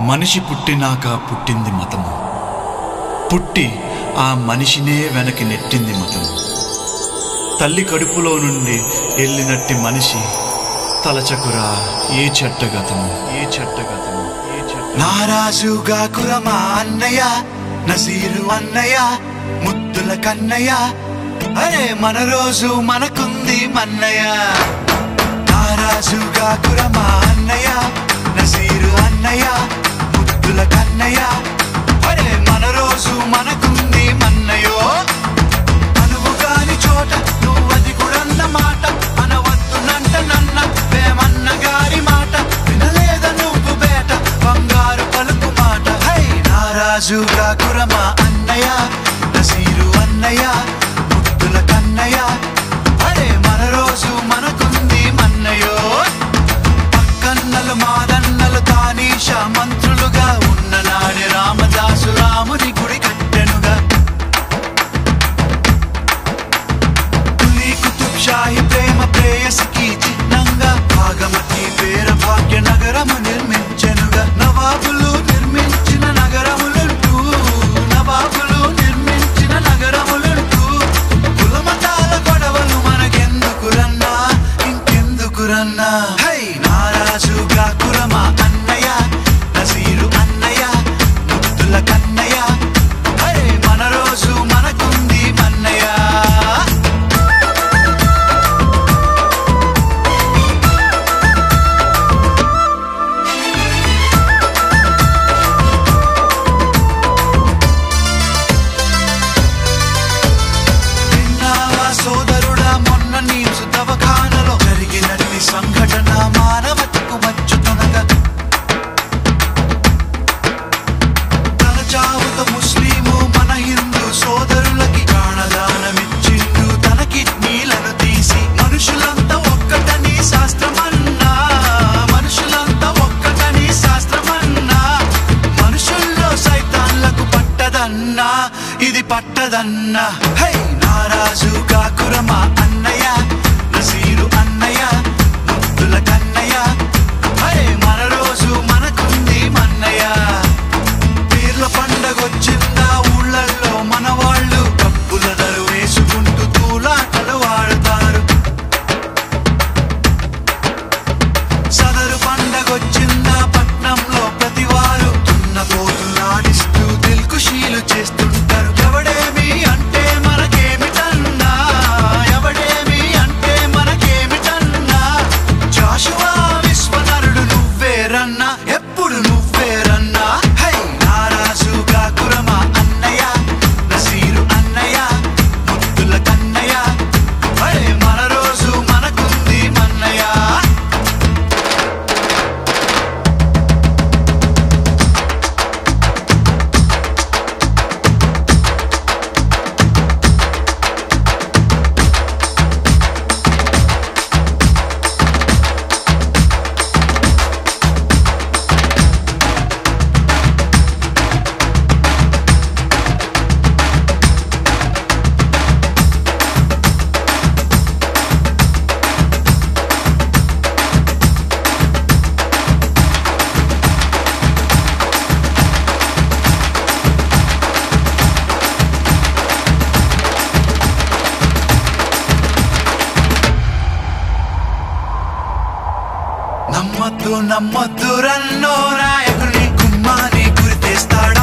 మనిషి పుట్టినాక పుట్టింది మతము, పుట్టి ఆ మనిషినే వెనక్కి నెట్టింది మతము. తల్లి కడుపులో నుండి వెళ్ళినట్టి మనిషి తలచకురా ఏ చెట్టగతము, ఏ చెట్టగతము, ఏ చెట్ట. నారాజుగా కురమా అన్నయ్య, నసీరు అన్నయ్య, ముద్దుల కన్నయ్య, అరే మన రోజు మనకుంది మన్నయ్య. నారాజుగా కురమా అన్నయ్య, నసీరు అన్నయ్య, ముద్దుల కన్నయ్య, అరే మన రోజు మనకుంది మన్నయ్యో. అనువు కాని చోట నువ్వది కూడన్న మాట, అనవద్దునంట నన్న వేమన్న గారి మాట, వినలేద నువ్వు బేట బంగారు పలుకు మాట. హై నారాజుగా కురమా అన్నయ్య, నసీరు అన్నయ్య, ముద్దుల కన్నయ్య, అరే మన రోజు మనకుంది మన్నయ్యో. పక్కన్నలు మాదన్నలు తానీష మంత్రులుగా ఉన్న నాడే రామదాసు రాముని గుడి కట్టెనుగా. కులీ కుతుబ్ షాహి ప్రేమ ప్రేయసికి చిహ్నంగా భాగమతి పేర భాగ్య నగరము నిర్మించెనుగా. నవాబులు నిర్మించిన నగరములుంటూ, నవాబులు నిర్మించిన నగరములుంటూ, కులమతాల గొడవలు మనకెందుకురన్నా, ఇంకెందుకురన్నా. హై నారాజుగా కురమా అన్నయ్య, నసీరు అన్నయ్య, ముద్దుల కన్నయ్య, అరే మన రోజు మనకుంది మన్నయ్య. విన్నావా సోదరుడా మొన్న నీసు దవఖానలో జరిగినట్టి సంఘటన, మానవతకు మచ్చుతునగా. తన చావుతో ముస్లిము మన హిందూ సోదరులకి ప్రాణదానమిచ్చిండు, తన కిడ్నీలను తీసి. మనుషులంతా ఒక్కటని శాస్త్రమన్నా, మనుషులంతా ఒక్కటని శాస్త్రమన్నా, మనుషుల్లో సైతాన్లకు పట్టదన్నా, ఇది పట్టదన్నా. హై నారాజుగా కురమా అన్నయ్య, నసీరు అన్నయ్య, ముద్దుల కన్నయ్య, అరే మన రోజు మనకుంది మన్నయ్య. పీర్ల పండగొచ్చిందా ఊళ్ళల్లో మన వాళ్ళు, డబ్బుల దరు వేసుకుంటూ తూలాటలు ఆడతారు. సదరు పండగొచ్చిందా పట్నంలో ప్రతివారు దున్నపోతులాడిస్తూ దిల్కుషీలు చేస్తుంటారు. ఎవడేమి అంటే మనకేమిటన్నా, ఎవడేమి అంటే మనకేమిటన్నా, జాషువా విశ్వనరుడు నువ్వేరన్నా, ఎప్పుడు నువ్వేరన్నా. హై నారాజుగా కురమా అన్నయ్య, నసీరు అన్నయ్య, ముద్దుల కన్నయ్య, అరే మన రోజు మనకుంది మన్నయ్య. నమ్మొద్దు నమ్మొద్దు రన్నో నాయకుని గుమ్మాని గురి తెస్తాడు.